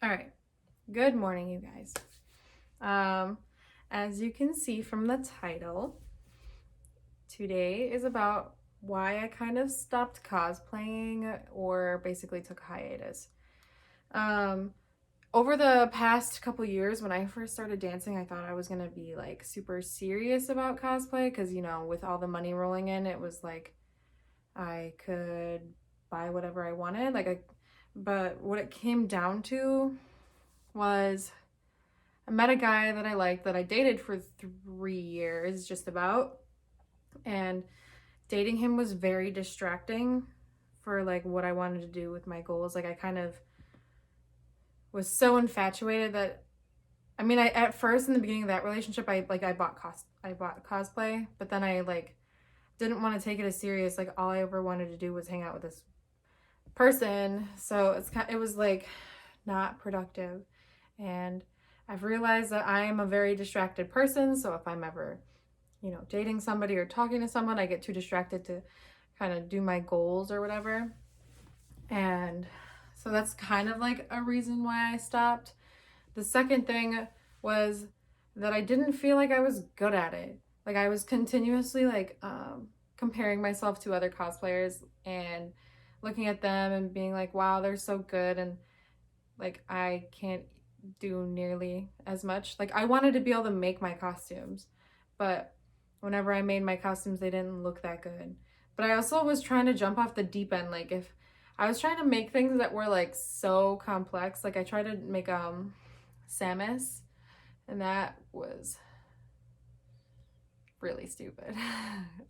All right. Good morning, you guys. As you can see from the title, today is about why I kind of stopped cosplaying or basically took a hiatus. Um, Over the past couple years, when I first started dancing, I thought I was gonna be like super serious about cosplay because, with all the money rolling in, it was like I could buy whatever I wanted. But what it came down to was I met a guy that I liked that I dated for 3 years, just about. And dating him was very distracting for like what I wanted to do with my goals. Like I kind of was so infatuated that I at first in the beginning of that relationship I bought cosplay, but then I like didn't want to take it as serious. Like all I ever wanted to do was hang out with this person. So it was like not productive. And I've realized that I am a very distracted person. So if I'm ever, dating somebody or talking to someone, I get too distracted to kind of do my goals or whatever. And so that's kind of like a reason why I stopped. The second thing was that I didn't feel like I was good at it. Like I was continuously comparing myself to other cosplayers and looking at them and being like, wow, they're so good. And like I can't do nearly as much. Like I wanted to be able to make my costumes, but whenever I made my costumes, they didn't look that good. But I also was trying to jump off the deep end. Like if I was trying to make things that were like so complex, like I tried to make Samus, and that was really stupid.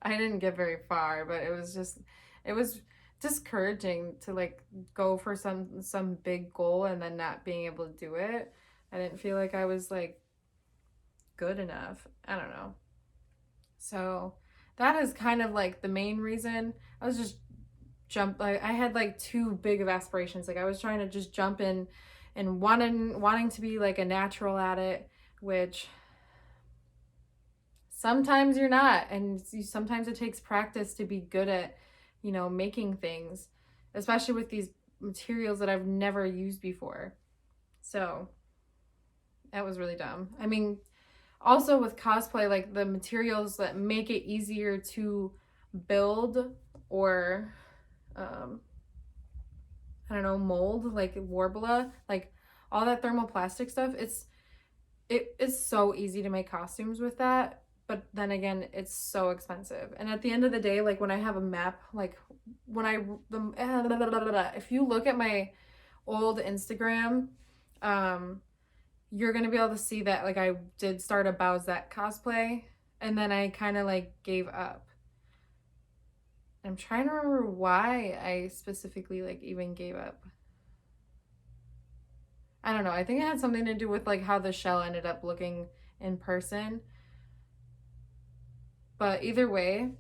I didn't get very far, but it was discouraging to like go for some big goal and then not being able to do it. I didn't feel like I was like good enough. I don't know. So that is kind of like the main reason. I was just like I had like too big of aspirations. Like I was trying to just jump in and wanting to be like a natural at it, which sometimes you're not, and sometimes it takes practice to be good at making things, especially with these materials that I've never used before. So that was really dumb. Also with cosplay, like the materials that make it easier to build or I don't know, mold, like Warbler, like all that thermoplastic stuff, it is so easy to make costumes with that, but then again, it's so expensive. And at the end of the day, like when I have a map, like when I if you look at my old Instagram, you're gonna be able to see that like I did start a Bowsette cosplay, and then I kind of like gave up. I'm trying to remember why I specifically like even gave up. I don't know. I think it had something to do with like how the shell ended up looking in person. But either way,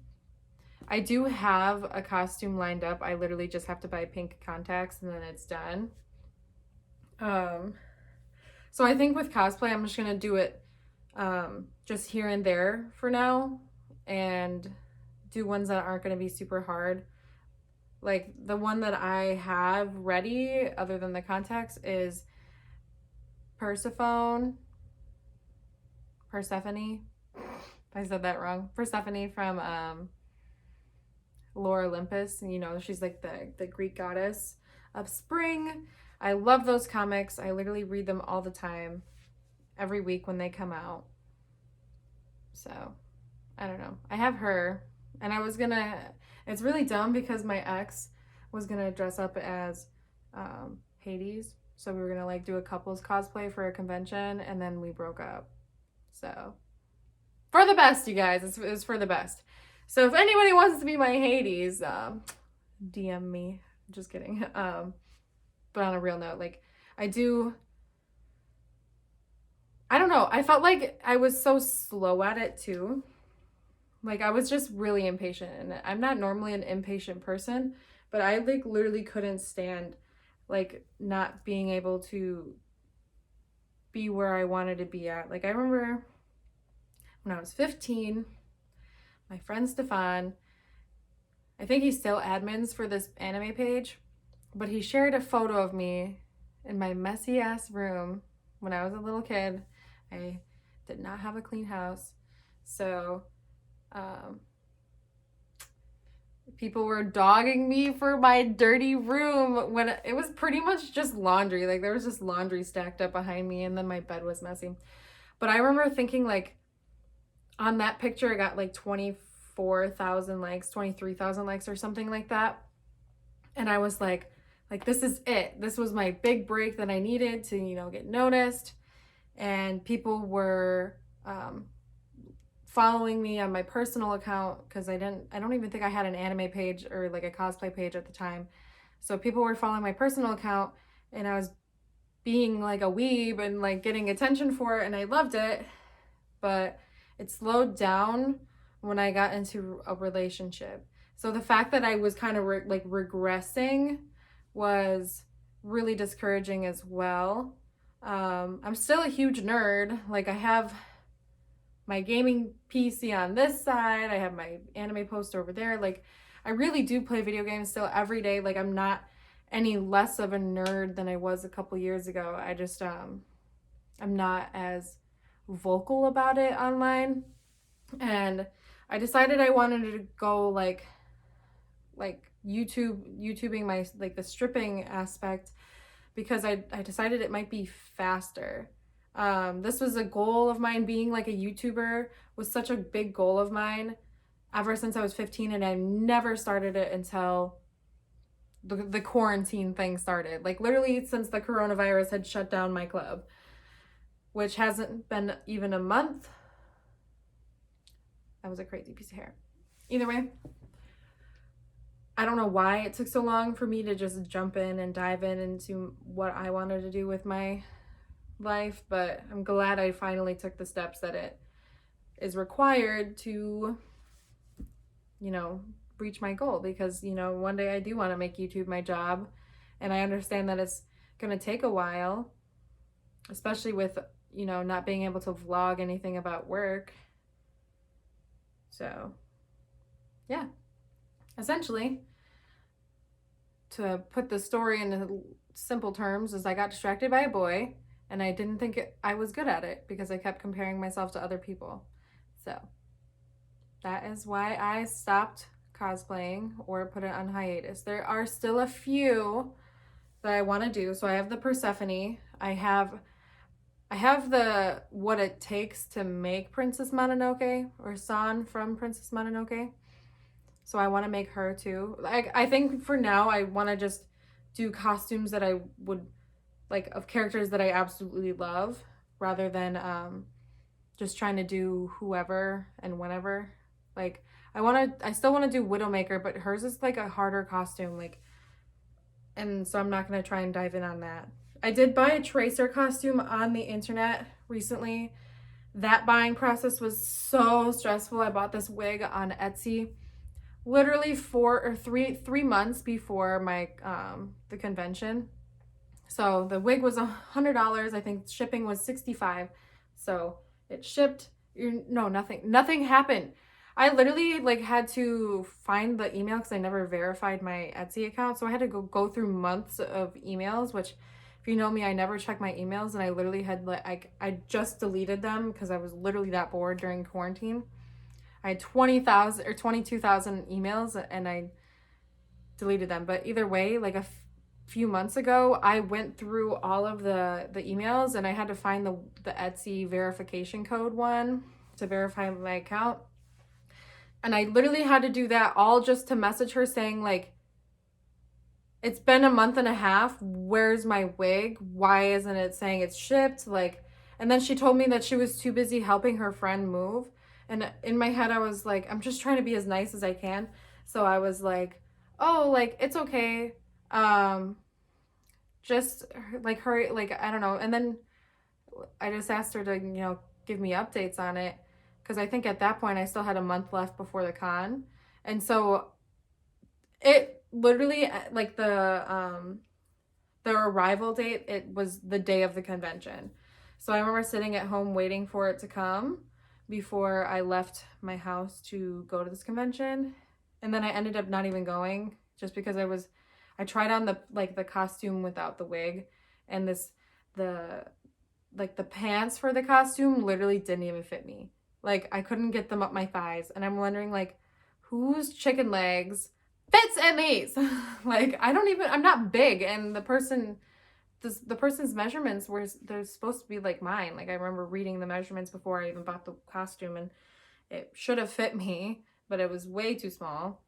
I do have a costume lined up. I literally just have to buy pink contacts and then it's done. Um so I think with cosplay I'm just going to do it just here and there for now and do ones that aren't going to be super hard. Like the one that I have ready other than the contacts is Persephone. I said that wrong. Persephone from Lore Olympus. She's like the Greek goddess of spring. I love those comics. I literally read them all the time, every week when they come out. So, I don't know. I have her, and it's really dumb because my ex was gonna dress up as Hades. So we were gonna like do a couples cosplay for a convention, and then we broke up. So, for the best, you guys. It's for the best. So if anybody wants to be my Hades, DM me. Just kidding. But on a real note, like I don't know. I felt like I was so slow at it too. Like I was just really impatient, and I'm not normally an impatient person, but I like literally couldn't stand like not being able to be where I wanted to be at. Like I remember when I was 15, my friend Stefan, I think he still admins for this anime page, but he shared a photo of me in my messy ass room when I was a little kid. I did not have a clean house. So, um, people were dogging me for my dirty room when it was pretty much just laundry. Like there was just laundry stacked up behind me, and then my bed was messy. But I remember thinking, like, on that picture I got like 24,000 likes, 23,000 likes or something like that. And I was like this is it. This was my big break that I needed to, get noticed. And people were following me on my personal account because I don't even think I had an anime page or like a cosplay page at the time. So people were following my personal account, and I was being like a weeb and like getting attention for it, and I loved it. But it slowed down when I got into a relationship. So the fact that I was kind of regressing was really discouraging as well. I'm still a huge nerd. Like I have my gaming PC on this side, I have my anime poster over there. Like I really do play video games still every day. Like I'm not any less of a nerd than I was a couple years ago. I just I'm not as vocal about it online. And I decided I wanted to go like YouTubing my like the stripping aspect, because I decided it might be faster. This was a goal of mine. Being like a YouTuber was such a big goal of mine ever since I was 15, and I never started it until the quarantine thing started. Like literally since the coronavirus had shut down my club, which hasn't been even a month. That was a crazy piece of hair. Either way, I don't know why it took so long for me to just jump in and dive into what I wanted to do with my life, but I'm glad I finally took the steps that it is required to, reach my goal. Because, one day I do want to make YouTube my job, and I understand that it's going to take a while, especially with, not being able to vlog anything about work. So, yeah. Essentially, to put the story in simple terms, is I got distracted by a boy, and I didn't think I was good at it because I kept comparing myself to other people. So that is why I stopped cosplaying or put it on hiatus. There are still a few that I want to do. So I have the Persephone. I have the what it takes to make Princess Mononoke, or San from Princess Mononoke. So I want to make her too. I think for now I want to just do costumes that I would like, of characters that I absolutely love, rather than just trying to do whoever and whenever. Like I still want to do Widowmaker, but hers is like a harder costume, like, and so I'm not going to try and dive in on that. I did buy a Tracer costume on the internet recently. That buying process was so stressful. I bought this wig on Etsy literally 3 months before my the convention. So the wig was $100. I think shipping was $65. So it shipped. Nothing happened. I literally had to find the email because I never verified my Etsy account. So I had to go through months of emails, which, if you know me, I never check my emails, and I literally had I just deleted them because I was literally that bored during quarantine. I had 20,000 or 22,000 emails, and I deleted them. But either way, like a few months ago, I went through all of the emails, and I had to find the Etsy verification code one to verify my account. And I literally had to do that all just to message her saying, like, it's been a month and a half. Where's my wig? Why isn't it saying it's shipped? Like, and then she told me that she was too busy helping her friend move. And in my head, I was like, I'm just trying to be as nice as I can. So I was like, oh, like, it's okay. Just like hurry, like, I don't know. And then I just asked her to, give me updates on it. Because I think at that point I still had a month left before the con. And so it literally, like, the arrival date, it was the day of the convention. So I remember sitting at home waiting for it to come before I left my house to go to this convention. And then I ended up not even going, just because I tried on the costume without the wig, and the the pants for the costume literally didn't even fit me. Like, I couldn't get them up my thighs, and I'm wondering, like, whose chicken legs fits in these? Like, I'm not big, and the person's measurements were, they're supposed to be like mine. Like, I remember reading the measurements before I even bought the costume, and it should have fit me, but it was way too small.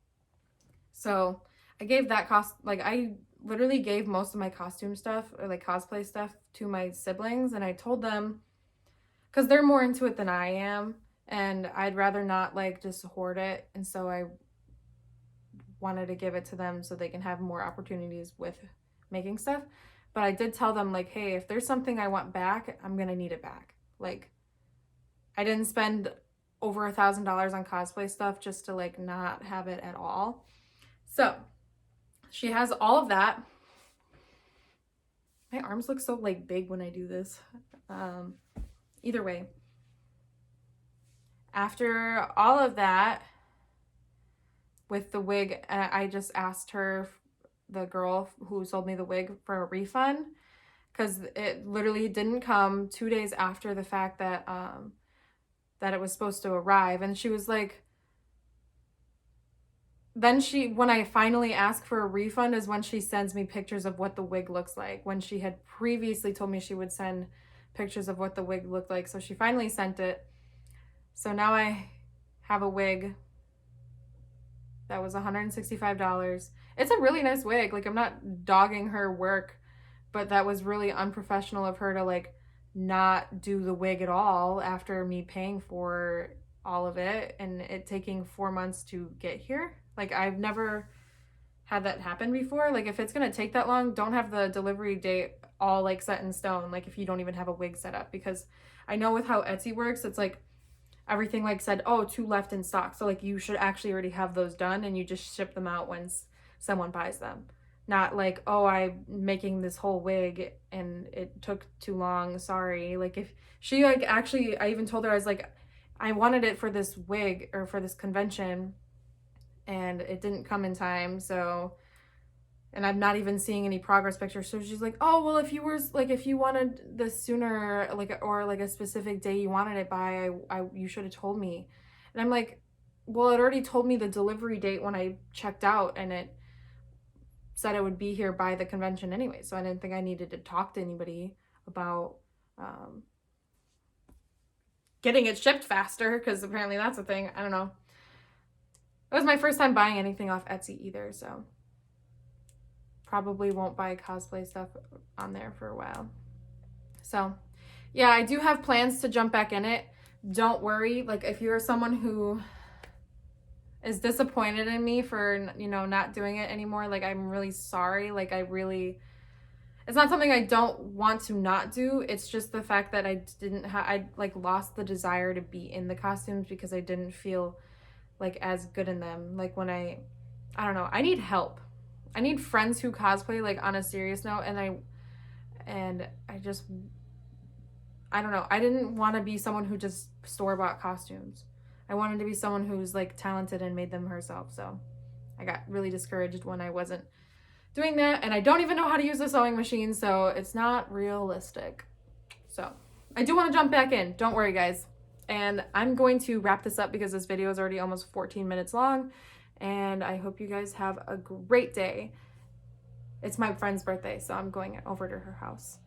So I gave that I literally gave most of my costume stuff, or like cosplay stuff, to my siblings, and I told them, because they're more into it than I am, and I'd rather not like just hoard it, and so I wanted to give it to them so they can have more opportunities with making stuff. But I did tell them, like, hey, if there's something I want back, I'm gonna need it back. Like, I didn't spend over $1,000 on cosplay stuff just to like not have it at all. So she has all of that. My arms look so like big when I do this. Either way, after all of that, with the wig, I just asked her, the girl who sold me the wig, for a refund, because it literally didn't come 2 days after the fact that that it was supposed to arrive. And she was like, then when I finally ask for a refund is when she sends me pictures of what the wig looks like, when she had previously told me she would send pictures of what the wig looked like. So she finally sent it. So now I have a wig that was $165. It's a really nice wig. Like, I'm not dogging her work, but that was really unprofessional of her to like not do the wig at all after me paying for all of it and it taking 4 months to get here. Like, I've never had that happen before. Like, if it's gonna take that long, don't have the delivery date all like set in stone, like if you don't even have a wig set up, because I know with how Etsy works, it's like everything like said, oh, 2 left in stock, so like you should actually already have those done and you just ship them out once someone buys them. Not like, oh, I'm making this whole wig and it took too long, sorry. Like, if she like actually, I even told her, I was like, I wanted it for this wig or for this convention and it didn't come in time, so, and I'm not even seeing any progress pictures. So she's like, oh, well, if you wanted this sooner, like, or like a specific day you wanted it by, you should have told me. And I'm like, well, it already told me the delivery date when I checked out, and it said it would be here by the convention anyway. So I didn't think I needed to talk to anybody about getting it shipped faster, because apparently that's a thing. I don't know. It was my first time buying anything off Etsy either, so probably won't buy cosplay stuff on there for a while. So yeah, I do have plans to jump back in it. Don't worry, like, if you're someone who is disappointed in me for, you know, not doing it anymore, like, I'm really sorry. Like, it's not something I don't want to not do. It's just the fact that I like lost the desire to be in the costumes because I didn't feel like as good in them. Like, when I don't know, I need help. I need friends who cosplay like on a serious note, and I don't know. I didn't want to be someone who just store-bought costumes. I wanted to be someone who's like talented and made them herself. So I got really discouraged when I wasn't doing that, and I don't even know how to use a sewing machine, so it's not realistic. So I do want to jump back in. Don't worry, guys. And I'm going to wrap this up because this video is already almost 14 minutes long, and I hope you guys have a great day. It's my friend's birthday, so I'm going over to her house.